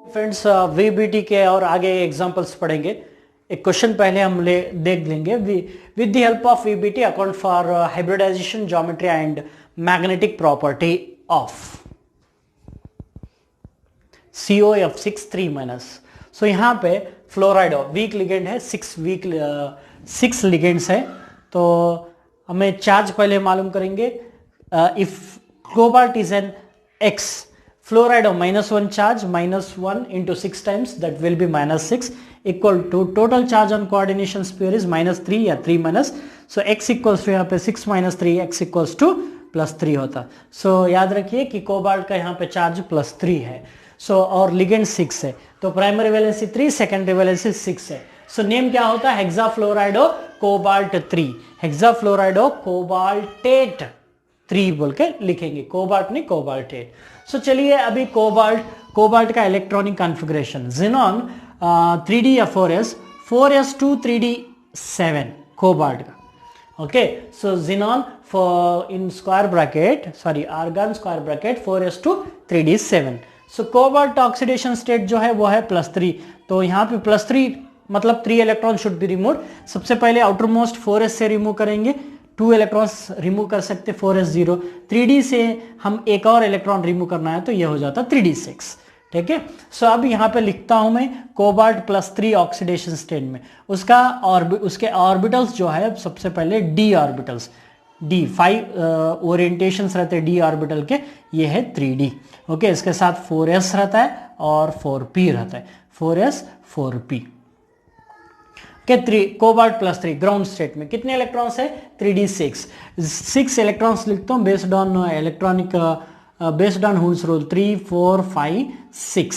Friends VBT के और आगे एग्जांपल्स पढ़ेंगे। एक क्वेश्चन पहले हम देख लेंगे। With the help of VBT account for hybridisation geometry and magnetic property of COF6 3-। So यहाँ पे फ्लोराइड वीक लिगेंड है, 6 लिगेंड्स है। तो हमें चार्ज पहले मालूम करेंगे। If cobalt is an X, fluoride of -1 charge, -1 into 6 times, that will be -6, equal to total charge on coordination sphere is -3 या 3-। so x equals to यहाँ पे 6 - 3, x equals to +3 होता। so याद रखिए कि कोबाल्ट का यहाँ पे चार्ज +3 है। so और लिगेंड 6 है, तो प्राइमरी वैलेंसी 3, सेकेंडरी वैलेंसी 6 है। so नेम क्या होता है? हेक्साफ्लोराइडो कोबाल्ट 3, हेक्साफ्लोराइडो कोबाल्टेट 3 बोल के लिखेंगे, कोबाल्ट नहीं कोबाल्टेट। सो चलिए अभी कोबाल्ट का इलेक्ट्रॉनिक कॉन्फ़िगरेशन, ज़ेनॉन 3d या 4s 2 3d 7 कोबाल्ट का। Okay, so xenon for in square bracket, sorry argon square bracket 4s 2 3d 7। So cobalt oxidation state जो है वो है +3, तो यहाँ पे +3 मतलब 3 इलेक्ट्रॉन शुड बी रिमूव। सबसे पहले आउटर मोस्ट 4s से रिमूव करेंगे, 2 इलेक्ट्रॉन्स रिमूव कर सकते 4s0। 3d से हम एक और इलेक्ट्रॉन रिमूव करना है तो ये हो जाता 3d6। ठीक है, सो अब यहाँ पे लिखता हूं मैं कोबाल्ट +3 ऑक्सीडेशन स्टेट में उसके ऑर्बिटल्स जो है सबसे पहले d ऑर्बिटल्स, d 5 ओरिएंटेशंस रहते हैं d ऑर्बिटल के, ये है 3d। ओके, इसके साथ 4s रहता है और 4p रहता है, 4s 4p के 3 कोबाल्ट +3 ग्राउंड स्टेट में कितने इलेक्ट्रॉन्स है? 3d6। 6 इलेक्ट्रॉन्स लिखता हूँ based on electronic, based on हुल्स रूल 3 4 5 6।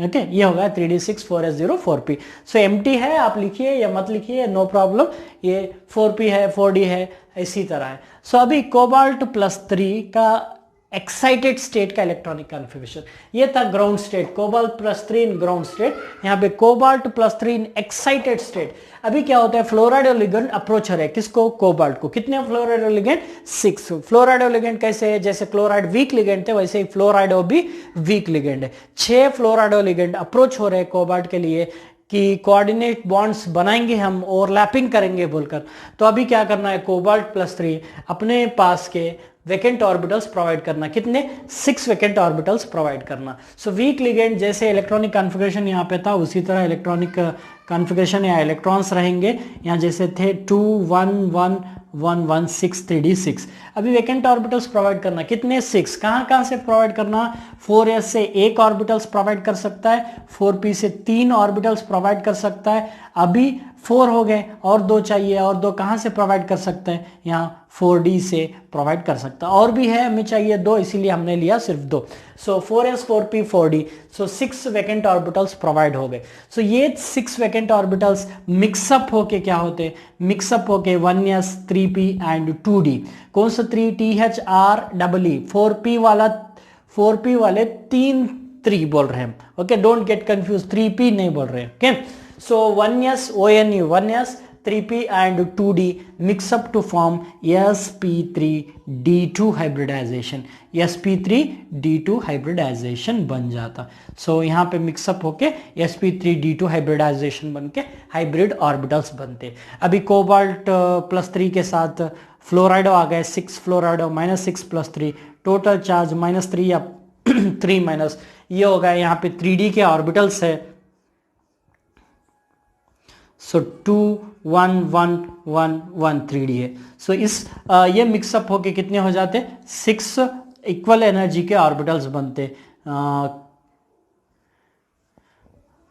ओके, ये होगा 3d6 4s0 4p। सो एम्प्टी है, आप लिखिए या मत लिखिए, नो प्रॉब्लम। ये 4p है, 4d है, इसी तरह है। सो अभी कोबाल्ट +3 का एक्साइटेड स्टेट का इलेक्ट्रॉनिक कॉन्फ़िगरेशन ये था ground state, cobalt +3 in ground state. यहाँ पे कोबाल्ट +3 इन एक्साइटेड स्टेट। अभी क्या होता है? फ्लोराइडो लिगेंड अप्रोच है किसको? कोबाल्ट को। कितने फ्लोराइडो लिगेंड? 6। फ्लोराइडो लिगेंड कैसे है? जैसे क्लोराइड वीक लिगेंड थे वैसे ही फ्लोराइडो भी वीक लिगेंड है। 6 फ्लोराइडो लिगेंड अप्रोच हो रहे हैं कोबाल्ट के लिए कि कोऑर्डिनेट बॉन्ड्स बनाएंगे, हम ओवरलैपिंग करेंगे बोलकर। तो अभी क्या करना है? कोबाल्ट +3 अपने पास के वैकेंट ऑर्बिटल्स प्रोवाइड करना। कितने? 6 वैकेंट ऑर्बिटल्स प्रोवाइड करना। सो वीक लिगेंड जैसे इलेक्ट्रॉनिक कॉन्फ़िगरेशन यहाँ पे था उसी तरह इलेक्ट्रॉनिक कॉन्फ़िगरेशन या इलेक्ट्रॉन्स रहेंगे यहाँ जैसे थे 2 1 1 1 1 6 3d6। अभी वैकेंट ऑर्बिटल्स प्रोवाइड करना। कितने? 6। कहाँ से प्रोवाइड करना? 4s से 1 ऑर्बिटल्स प्रोवाइड कर सकता है, 4p से 3 ऑर्बिटल्स प्रोवाइड कर सकता है। अभी 4 हो गए और 2 चाहिए, और 2 कहाँ से प्रोवाइड कर सकते हैं? यहाँ 4d से प्रोवाइड कर सकता है, और भी है, हमें चाहिए 2 इसीलिए हमने लिया सिर्फ 2। सो 4s 4p 4d, सो 6 वैकेंट ऑर्बिटल्स प्रोवाइड हो गए। सो ये 6 वैकेंट ऑर्बिटल्स मिक्सअप होके क्या होते? मिक्सअप होके 1s 3p एंड 2d। कौन सा 3? THREE। 4p वाले 3 3 बोल रहे हैं। Okay, don't get confuse, 3p नहीं बोल रहे हैं। Okay, so 1s ONU 1s 3p and 2d mix up to form sp3d2 hybridization। sp3d2 hybridization बन जाता। सो यहाँ पे मिक्सअप होके sp3d2 hybridization बन के हाइब्रिड ऑर्बिटल्स बनते। अभी कोबाल्ट +3 के साथ फ्लोराइडो आ गए, 6 फ्लोराइडो -6 +3, टोटल चार्ज -3 या 3-। ये हो गया यहाँ पे 3d के ऑर्बिटल्स है। सो 2 1 1 1 1 3d है। सो इस ये मिक्सअप होके कितने हो जाते? 6 इक्वल एनर्जी के ऑर्बिटल्स बनते।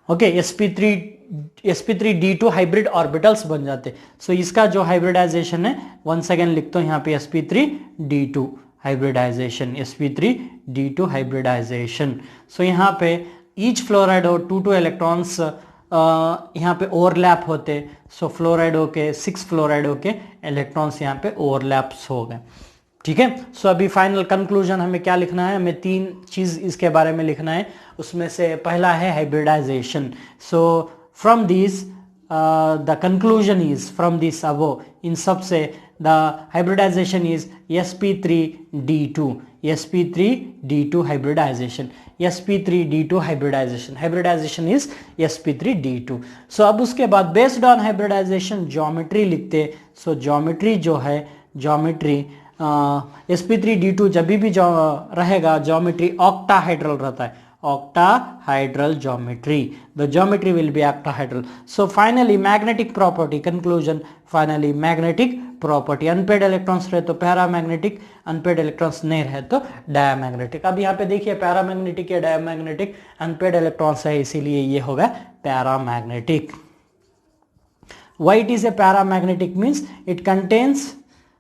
ओके, sp3d2 हाइब्रिड ऑर्बिटल्स बन जाते। सो इसका जो हाइब्रिडाइजेशन है, वंस अगेन लिखता हूं यहाँ पे sp3d2 हाइब्रिडाइजेशन, sp3d2 हाइब्रिडाइजेशन। सो यहाँ पे ईच फ्लोराइडो 2 इलेक्ट्रॉन्स यहाँ पे ओवरलैप होते। सो फ्लोराइडो के 6 फ्लोराइडो के इलेक्ट्रॉन्स यहाँ पे ओवरलैप्स हो गए। ठीक है, सो अभी फाइनल कंक्लूजन हमें क्या लिखना है? हमें 3 चीज इसके बारे में लिखना है। उसमें से पहला है hybridization. So from this the conclusion is from this above, इन सब से the hybridization is sp3d2, sp3d2 hybridization, sp3d2 hybridization, hybridization is sp3d2. So अब उसके बाद बेस्ड ऑन हाइब्रिडाइजेशन ज्योमेट्री लिखते. सो ज्योमेट्री जो है, ज्योमेट्री sp3d2 जब भी रहेगा ज्योमेट्री ऑक्टाहाइड्रल रहता है, octahedral geometry. The geometry will be octahedral. So finally magnetic property, conclusion, finally magnetic property, unpaired electrons रहे तो पैरामैग्नेटिक, अनपेड इलेक्ट्रॉन्स नहीं रहे तो डायमैग्नेटिक. अब यहाँ पे देखिए पैरामैग्नेटिक या डायमैग्नेटिक, अनपेड इलेक्ट्रॉन्स है इसीलिए ये होगा paramagnetic. Why it is a paramagnetic means it contains,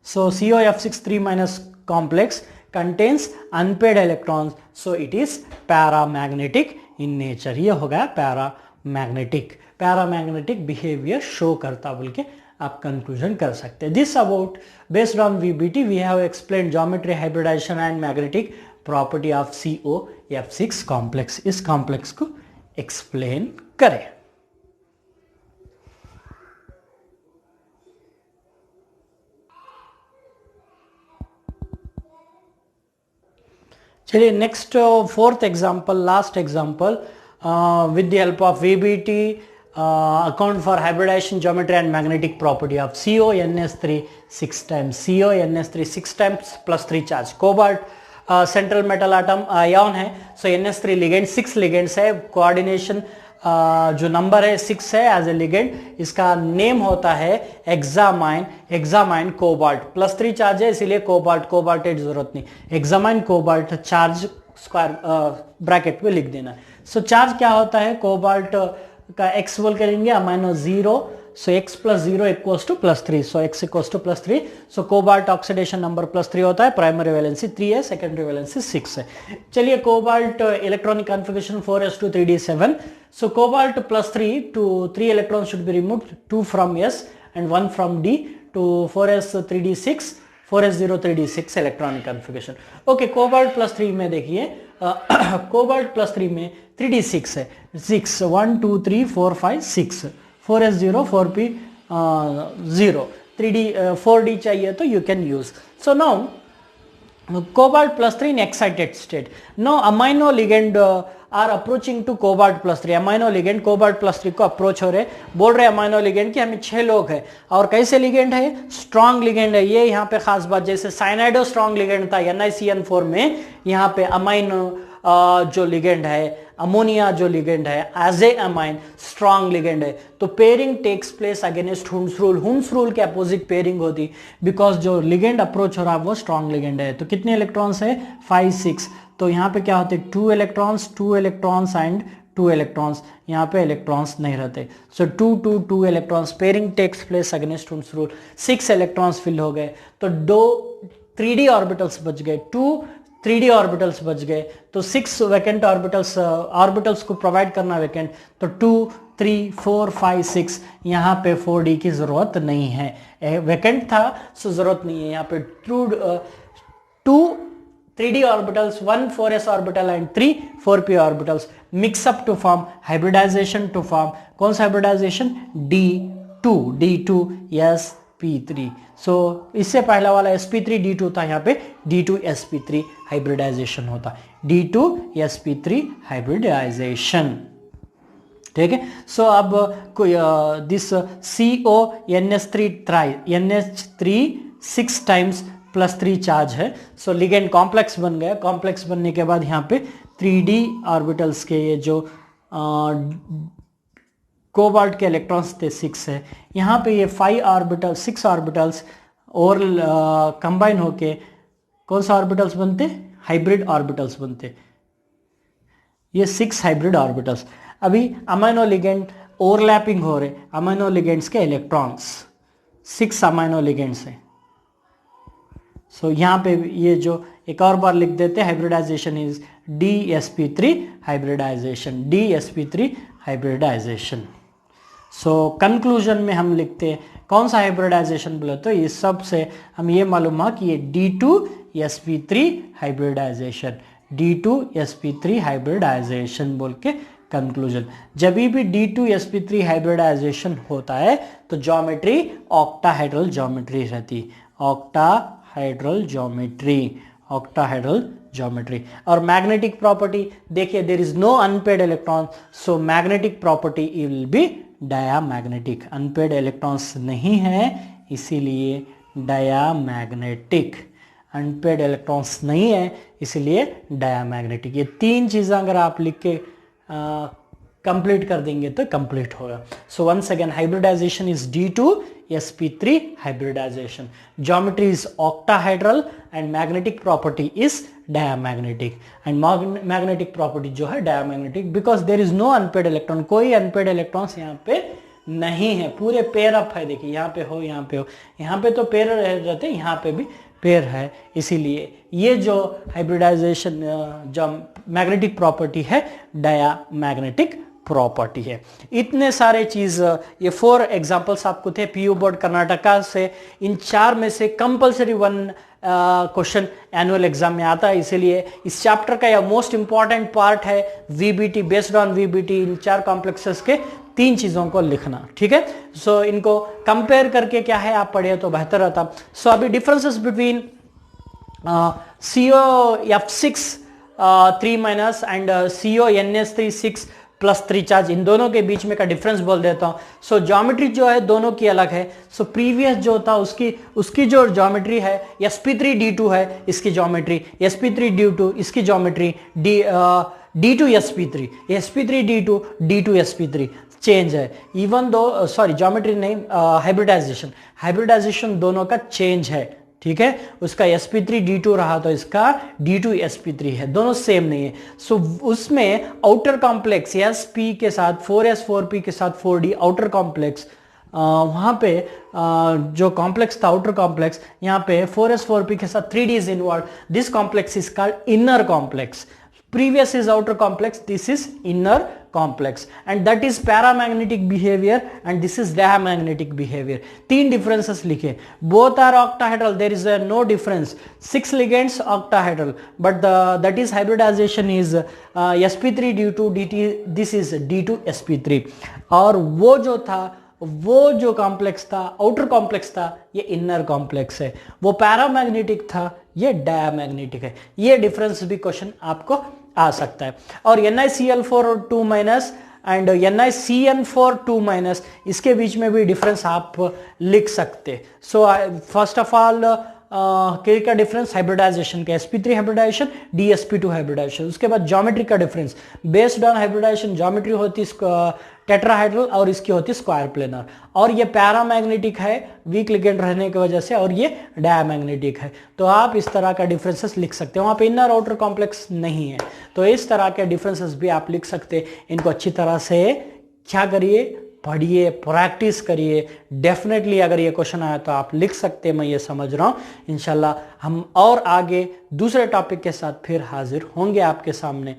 so COF6 3- complex contains unpaired electrons, so it is paramagnetic in nature. ये होगा पैरामैग्नेटिक, पैरामैग्नेटिक बिहेवियर शो करता बोल के आप कंक्लूजन कर सकते हैं. This about based on VBT we have explain geometry, hybridisation and magnetic property of COF6 complex. इस कॉम्प्लेक्स को एक्सप्लेन करें. चलिए next fourth example, last example, with the help of VBT account for hybridisation geometry and magnetic property of CONS3 6 times, CONS3 6 times plus 3 charge. Cobalt central metal atom ion है, so NS3 ligand, 6 ligands है, coordination जो number है 6 है as ए ligand. इसका name होता है एक्सामाइन, एक्सामाइन cobalt. +3 charge है इसीलिए कोबाल्ट, कोबाल्टेट जरूरत नहीं, एक्सामाइन कोबाल्ट चार्ज स्क्वायर ब्रैकेट में लिख देना. सो चार्ज क्या होता है, कोबाल्ट का x बोल करेंगे अमाइनो 0, सो x + 0 = +3, सो x = +3. सो कोबाल्ट ऑक्सीडेशन नंबर +3 होता है, प्राइमरी वैलेंसी 3 है, सेकेंडरी वैलेंसी 6 है. चलिए cobalt electronic configuration 4s2 3d7. So cobalt +3 to 3 electrons should be removed, 2 from S and 1 from D to 4s 3d6, 4s0 3d6 electronic configuration. Okay, cobalt +3 में देखिए cobalt +3 में 3d6 है, 6 1 2 3 4 5 6, 4s0 4p 0, 3d 4d चाहिए तो you can use. So now cobalt +3 in excited state. Now amino ligand are approaching to cobalt +3. Amino ligand cobalt +3 को approach हो रहे, बोल रहे अमाइनो लिगेंड कि हमें 6 लोग हैं. और कैसे लिगेंड है, स्ट्रॉन्ग लिगेंड है. ये यहाँ पे खास बात, जैसे साइनाइडो स्ट्रॉन्ग लिगेंड था NiCN4 में, यहाँ पे अमाइनो जो लिगेंड है, अमोनिया जो लिगेंड है as a amine strong ligand है. तो pairing takes place against Hund's rule, Hund's rule के अपोजिट पेयरिंग होती, बिकॉज जो लिगेंड अप्रोच हो रहा है वो स्ट्रॉन्ग लिगेंड है. तो कितने इलेक्ट्रॉन्स है, 5 6. तो यहाँ पे क्या होते, 2 इलेक्ट्रॉन्स, 2 इलेक्ट्रॉन्स एंड 2 इलेक्ट्रॉन्स. यहाँ पे इलेक्ट्रॉन्स नहीं रहते. So 2 2 2 electrons, pairing takes place against Hund's rule. 6 electrons fill हो गए, तो 2 3D ऑर्बिटल्स बच गए, 2 3D ऑर्बिटल्स बच गए. तो 6 वैकेंट ऑर्बिटल्स, ऑर्बिटल्स को प्रोवाइड करना वैकेंट. तो 2 3 4 5 6, यहाँ पे 4D की जरूरत नहीं है, वैकेंट था सो जरूरत नहीं है. यहाँ पे 2 3D orbitals, 1 4s orbital and 3 4p orbitals mix up to form hybridization, to form कौन सा hybridization, D2 sp3. सो इससे पहला वाला sp3 D2 था, यहाँ पे D2 sp3 hybridization होता, D2 sp3 hybridization. ठीक है. सो अब दिस NH3 6 times +3 चार्ज है, सो लिगेंड कॉम्प्लेक्स बन गया. कॉम्प्लेक्स बनने के बाद यहाँ पे 3D ऑर्बिटल्स के ये जो कोबाल्ट के इलेक्ट्रॉन्स थे 6 है, यहाँ पे ये 6 ऑर्बिटल्स और कंबाइन होके कौन सा ऑर्बिटल्स बनते, हाइब्रिड ऑर्बिटल्स बनते. ये 6 हाइब्रिड ऑर्बिटल्स. अभी अमाइनो लिगेंड ओवरलैपिंग हो रहे, अमाइनो लिगेंड्स के इलेक्ट्रॉन्स 6 अमाइनो लिगेंड्स है. सो यहाँ पे ये जो एक और बार लिख देते, hybridisation is DsP3 hybridisation, DsP3 hybridisation. So conclusion में हम लिखते हैं कौन सा हाइब्रिडाइजेशन बोले, तो इस सब से हम ये मालूम हुआ कि ये D2sp3 हाइब्रिडाइजेशन, D2sp3 हाइब्रिडाइजेशन बोल के कंक्लूजन. जब भी D2sp3 हाइब्रिडाइजेशन होता है तो ज्योमेट्री ऑक्टाहेड्रल ज्योमेट्री रहती. Octahedral geometry. और मैग्नेटिक प्रॉपर्टी देखिए, there is no unpaired electron, so magnetic property will be diamagnetic. Unpaired electrons नहीं है इसीलिए डायामैग्नेटिक। अनपेड इलेक्ट्रॉन्स नहीं है इसलिए डायामैग्नेटिक। ये तीन चीज़ें अगर आप लिख के कंप्लीट कर देंगे तो कंप्लीट होगा। So once again hybridisation is D2sp3 hybridisation, geometry is octahedral and magnetic property is diamagnetic. And magnetic property जो है diamagnetic because there is no unpaired electron, कोई अनपेड इलेक्ट्रॉन्स यहाँ पे नहीं है, पूरे पेयर अप है। देखिए यहाँ पे हो, यहाँ पे हो, यहाँ पे तो पेयर रहते, यहाँ पे भी पेयर है, इसीलिए ये जो हाइब्रिडाइजेशन जो मैग्नेटिक प्रॉपर्टी है डायामैग्नेटिक प्रॉपर्टी है। इतने सारे चीज, ये 4 एग्जांपल्स आपको थे पीयू बोर्ड कर्नाटका से। इन 4 में से कंपलसरी 1 क्वेश्चन एनुअल एग्जाम में आता है, इसीलिए इस चैप्टर का यह मोस्ट इंपॉर्टेंट पार्ट है। VBT, based on VBT, in 4 complexes के 3 चीजों को लिखना, ठीक है। सो इनको कंपेयर करके क्या है आप पढ़िए तो बेहतर रहता। सो अभी differences between COF6 3- and CONS3 6+3 charge, इन दोनों के बीच में का डिफरेंस बोल देता हूं। सो ज्योमेट्री जो है दोनों की अलग है। सो प्रीवियस जो था उसकी जो ज्योमेट्री है sp3d2 है, इसकी ज्योमेट्री sp3d2, इसकी geometry d2sp3, sp3d2 d2sp3 change है। इवन दो सॉरी ज्योमेट्री नहीं, हाइब्रिडाइजेशन दोनों का चेंज है, ठीक है। उसका sp3d2 रहा तो इसका d2sp3 है, दोनों सेम नहीं है। सो उसमें आउटर कॉम्प्लेक्स sp के साथ 4s4p के साथ 4d आउटर कॉम्प्लेक्स, वहां पे जो कॉम्प्लेक्स था आउटर कॉम्प्लेक्स, यहाँ पे 4s4p के साथ 3d is involve. This complex is called inner complex. Previous is outer complex, this is inner complex, and that is paramagnetic behavior and this is diamagnetic behavior. 3 differences लिखे, both are octahedral, there is no difference. 6 ligands octahedral, but that is hybridization is sp3d2 dt, this is d2sp3। और वो जो था, वो जो complex था outer complex था, ये इनर कॉम्प्लेक्स है। वो पैरामैग्नेटिक था, ये डायामैग्नेटिक है। ये डिफरेंस भी क्वेश्चन आपको आ सकता है। और NiCl4 2- एंड NiCN4 2-, इसके बीच में भी डिफरेंस आप लिख सकते। सो फर्स्ट ऑफ ऑल का डिफरेंस हाइब्रिडाइजेशन का, sp3 हाइब्रिडाइजेशन, dsp2 हाइब्रिडाइजेशन। उसके बाद ज्योमेट्री का difference, based on hybridisation geometry होती टेट्राहाइड्रल और इसकी होती स्क्वायर प्लेनर। और ये पैरामैग्नेटिक है वीक लिगेंड रहने की वजह से, और ये डायामैग्नेटिक है। तो आप इस तरह का डिफरेंसेस लिख सकते हो। वहाँ पे इनर आउटर कॉम्प्लेक्स नहीं है, तो इस तरह के डिफरेंसेस भी आप लिख सकते। इनको अच्छी तरह से क्या करिए, पढ़िए, प्रैक्टिस करिए। डेफिनेटली अगर ये क्वेश्चन आया तो आप लिख सकते हैं, मैं ये समझ रहा हूँ। इंशाल्लाह हम और आगे दूसरे टॉपिक के साथ फिर हाजिर होंगे आपके सामने।